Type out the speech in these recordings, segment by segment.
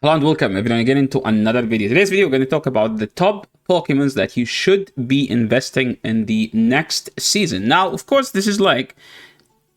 Hello and welcome everyone again into another video. Today's video we're going to talk about the top Pokemons that you should be investing in the next season. Now, of course, this is like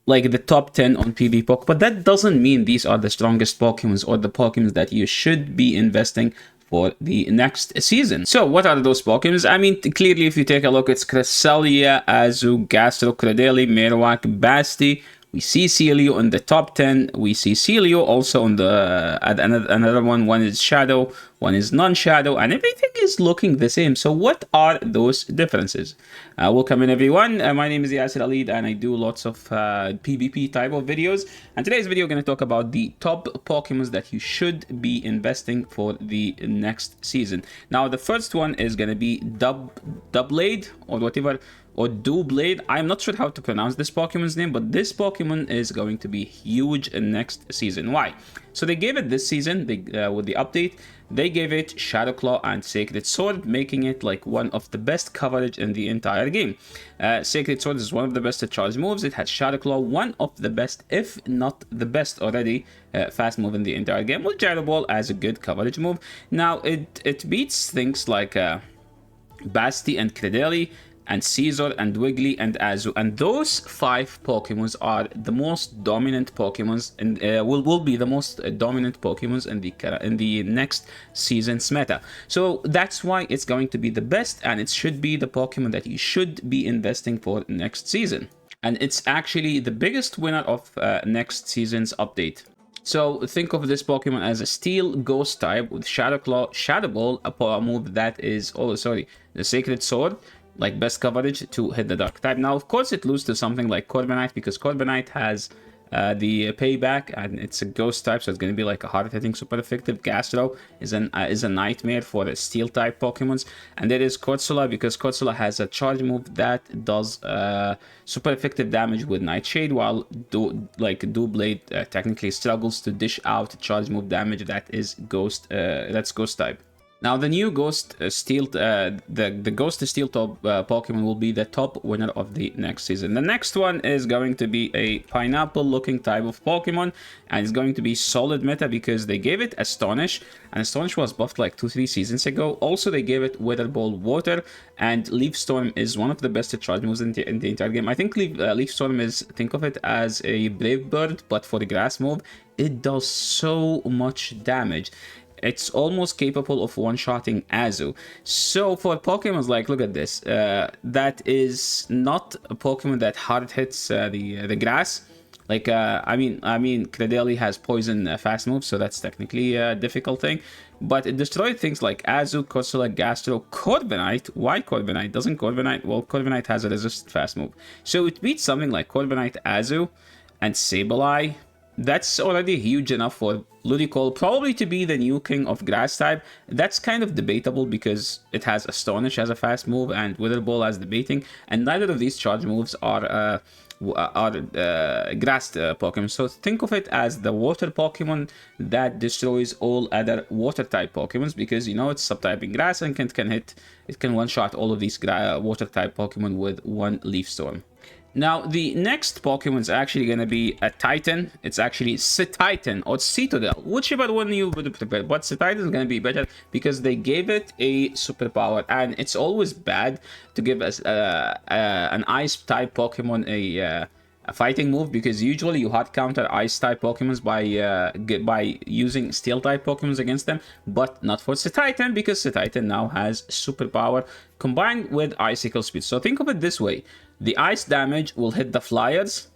the top 10 on PvPoke, but that doesn't mean these are the strongest Pokemons or the Pokemons that you should be investing for the next season. So what are those Pokemons? I mean, clearly if you take a look, it's Cresselia, Azu, Gastro, Cradily, Marowak, Basti. We see Celio in the top 10. We see Celio also on the another one. One is Shadow, one is non-Shadow, and everything is looking the same. So what are those differences? Welcome in everyone. My name is Yasser Alid, and I do lots of PvP type of videos. And today's video, we're going to talk about the top Pokemons that you should be investing for the next season. Now, the first one is going to be Doublade or whatever. Or Doublade. I'm not sure how to pronounce this Pokemon's name, but this Pokemon is going to be huge in next season. Why? So they gave it this season, with the update, they gave it Shadow Claw and Sacred Sword, making it like one of the best coverage in the entire game. Sacred Sword is one of the best charge moves. It has Shadow Claw, one of the best, if not the best already, fast move in the entire game, with Gyro Ball as a good coverage move. Now, it beats things like Basti and Cradily, and Caesar and Wiggly and Azu, and those 5 Pokemons are the most dominant Pokemons, and will be the most dominant Pokemons in the next season's meta. So that's why it's going to be the best, and it should be the Pokemon that you should be investing for next season. And it's actually the biggest winner of next season's update. So think of this Pokemon as a Steel Ghost type with Shadow Claw, Shadow Ball, a move that is, the Sacred Sword, like best coverage to hit the dark type. Now, of course, it loses to something like Corviknight because Corviknight has the payback and it's a ghost type, so it's going to be like a hard hitting super effective. Gastro is a nightmare for the steel type Pokemons, and there is Corsola because Corsola has a charge move that does super effective damage with Nightshade, while Doublade technically struggles to dish out charge move damage that is ghost type. Now, the new Ghost Steel, the Ghost Steel top Pokemon will be the top winner of the next season. The next one is going to be a pineapple-looking type of Pokemon, and it's going to be solid meta because they gave it Astonish, and Astonish was buffed like 2-3 seasons ago. Also, they gave it Weather Ball Water, and Leaf Storm is one of the best charge moves in the entire game. I think Leaf Storm is, think of it as a Brave Bird, but for the grass move. It does so much damage. It's almost capable of one-shotting Azu. So for Pokemons like, look at this, that is not a Pokemon that hard hits the grass. Like, I mean, Cradily has poison fast moves, so that's technically a difficult thing. But it destroyed things like Azu, Corsola, Gastro, Corviknight. Why Corviknight? Doesn't Corviknight? Well, Corviknight has a resist fast move. So it beats something like Corviknight, Azu, and Sableye. That's already huge enough for Ludicolo probably to be the new king of grass type. That's kind of debatable because it has Astonish as a fast move and Wither Ball as the baiting, and neither of these charge moves are grass Pokemon. So think of it as the water Pokemon that destroys all other water type Pokemons because it's subtyping grass and can one-shot all of these water type Pokemon with one Leaf Storm. Now, the next Pokemon is actually going to be a Titan. It's actually Cetitan or Citadel, whichever one you would prepare. But Cetitan is going to be better because they gave it a superpower. And it's always bad to give us an Ice-type Pokemon a fighting move because usually you hard counter Ice-type Pokemons by using Steel-type Pokemons against them. But not for Cetitan because Cetitan now has superpower combined with Icicle Speed. So think of it this way. The ice damage will hit the flyers.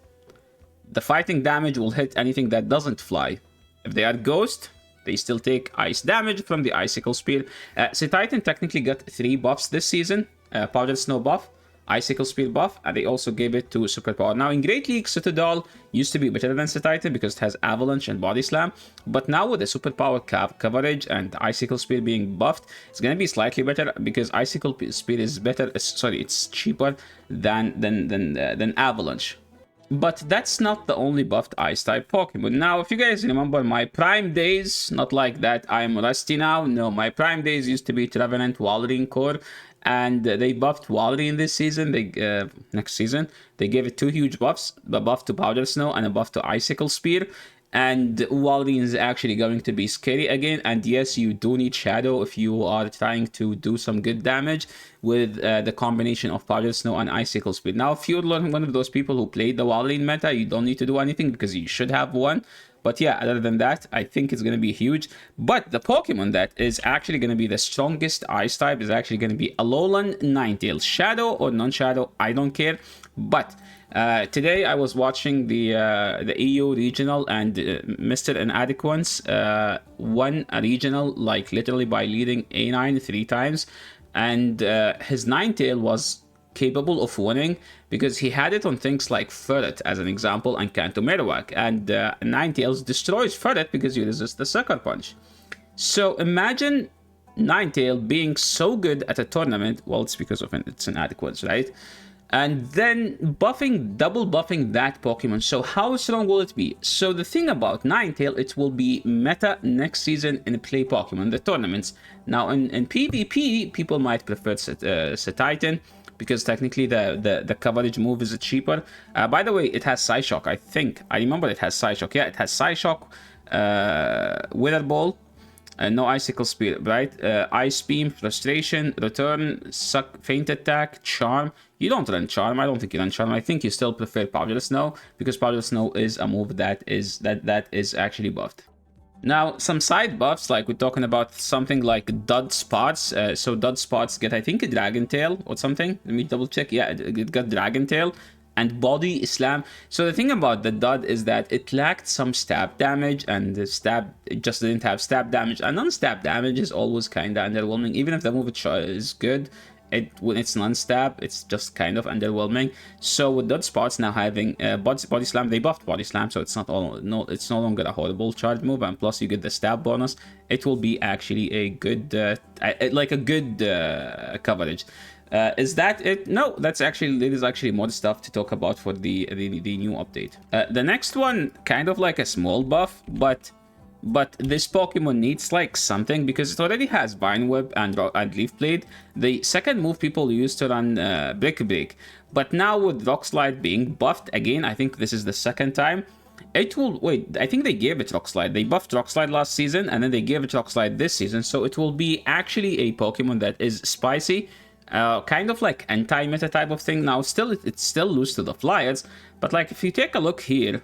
The fighting damage will hit anything that doesn't fly. If they are ghost, they still take ice damage from the Icicle Spear. Cetitan technically got 3 buffs this season. Powdered Snow buff, Icicle Speed buff, and they also gave it to Superpower. Now, in Great League, Citadel used to be better than Cetitan because it has Avalanche and Body Slam. But now with the Superpower coverage and Icicle Speed being buffed, it's going to be slightly better because Icicle Speed is better. It's cheaper than Avalanche. But that's not the only buffed Ice-type Pokemon. Now, if you guys remember my prime days, not like that I'm rusty now. No, my prime days used to be Trevenant, Walrein core, and they buffed Walrein this season. Next season, they gave it 2 huge buffs, a buff to Powder Snow and a buff to Icicle Spear. And Walrein is actually going to be scary again. And yes, you do need Shadow if you are trying to do some good damage with the combination of Powder Snow and Icicle Speed. Now, if you're one of those people who played the Walrein meta, you don't need to do anything because you should have one. But yeah, other than that, I think it's going to be huge. But the Pokemon that is actually going to be the strongest Ice type is actually going to be Alolan Ninetales. Shadow or non-Shadow, I don't care. But today I was watching the EU regional, and Mr. Inadequance won a regional like literally by leading A9 3 times. And his Ninetale was capable of winning because he had it on things like Ferret as an example and Kanto Marowak, and Ninetales destroys Ferret because you resist the Sucker Punch. So imagine Ninetale being so good at a tournament. Well, it's because of its inadequacy, right? And then double buffing that Pokemon. So how strong will it be? So the thing about Ninetale, it will be meta next season in play Pokemon, the tournaments. Now in PvP, people might prefer Cetitan, because technically the coverage move is cheaper. By the way, it has Psyshock, I think. I remember it has Psyshock. Yeah, it has Psyshock, Wither Ball, no Icicle Speed, right? Ice Beam, Frustration, Return, Suck, Feint Attack, Charm. You don't run Charm. I don't think you run Charm. I think you still prefer Powder Snow, because Powder Snow is a move that is actually buffed. Now, some side buffs, like we're talking about something like Dudunsparce. So Dudunsparce get, I think, a Dragon Tail or something. Let me double check. Yeah, it got Dragon Tail and Body Slam. So the thing about the Dud is that it lacked some stab damage, and it just didn't have stab damage. And non-stab damage is always kind of underwhelming. Even if the move is good, when it's non-stab, it's just kind of underwhelming. So with Dudunsparce now having Body Slam, they buffed Body Slam, so it's it's no longer a horrible charge move, and plus you get the stab bonus. It will be actually a good coverage. Is that it? No, there is actually more stuff to talk about for the new update. The next one, kind of like a small buff, but this Pokemon needs like something, because it already has Vine Whip and Leaf Blade. The second move people used to run Brick Break, but now with Rock Slide being buffed again, I think this is the second time. It will wait. I think they gave it Rock Slide. They buffed Rock Slide last season, and then they gave it Rock Slide this season. So it will be actually a Pokemon that is spicy. Kind of like anti-meta type of thing. Now, it's still loose to the Flyers, but like if you take a look here,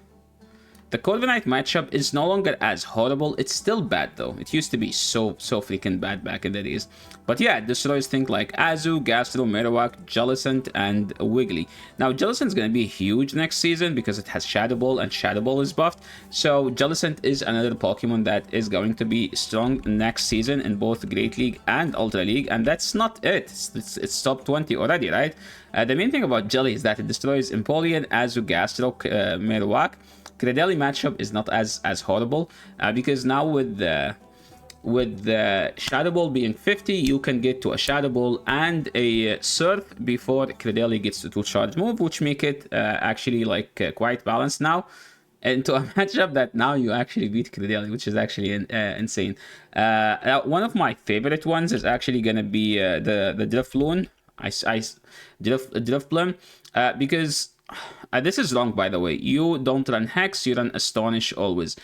the Corviknight matchup is no longer as horrible. It's still bad though. It used to be so freaking bad back in the days. But yeah, it destroys things like Azu, Gastro, Marowak, Jellicent, and Wiggly. Now, Jellicent's going to be huge next season because it has Shadow Ball, and Shadow Ball is buffed. So Jellicent is another Pokemon that is going to be strong next season in both Great League and Ultra League. And that's not it. It's top 20 already, right? The main thing about Jelly is that it destroys Empoleon, Azu, Gastro, Marowak. Cradily matchup is not as horrible, because now with the Shadow Ball being 50, you can get to a Shadow Ball and a Surf before Cradily gets to 2 charge move, which make it actually like quite balanced now into a matchup that now you actually beat Cradily, which is actually insane. One of my favorite ones is actually gonna be the Drifloon, Drifblim, because this is wrong, by the way. You don't run Hex, you run Astonish always.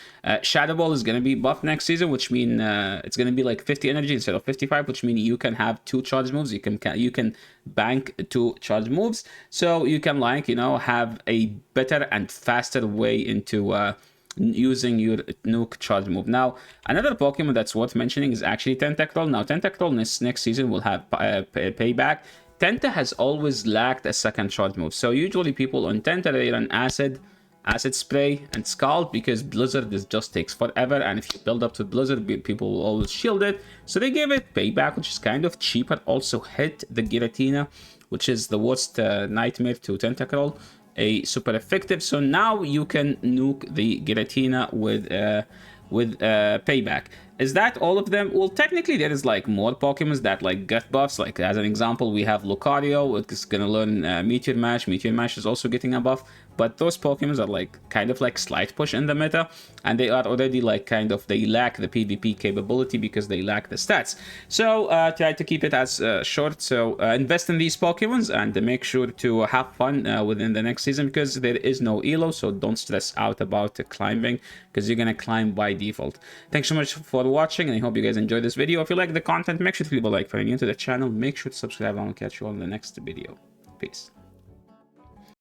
Shadow Ball is going to be buffed next season, which means it's going to be like 50 energy instead of 55, which means you can have 2 charge moves. You can bank 2 charge moves. So you can, like, have a better and faster way into using your Nuke charge move. Now, another Pokemon that's worth mentioning is actually Tentacruel. Now, Tentacruel next season will have payback. Tenta has always lacked a second charge move. So usually people on Tenta, they run Acid Spray, and Scald, because Blizzard just takes forever. And if you build up to Blizzard, people will always shield it. So they gave it Payback, which is kind of cheaper. Also hit the Giratina, which is the worst nightmare to Tentacruel. Super effective. So now you can nuke the Giratina with Payback. Is that all of them? Well, technically there is like more Pokemons that like get buffs. Like as an example, we have Lucario. It's gonna learn Meteor Mash. Meteor Mash is also getting a buff. but those Pokemons are like kind of like slight push in the meta, and they are already like kind of, they lack the PvP capability because they lack the stats. So try to keep it as short. So invest in these Pokemons and make sure to have fun within the next season, because there is no elo, so don't stress out about climbing, because you're gonna climb by default. Thanks so much for watching, and I hope you guys enjoyed this video. If you like the content, make sure to leave a like. If you're new to the channel, make sure to subscribe, and I'll catch you all in the next video. Peace.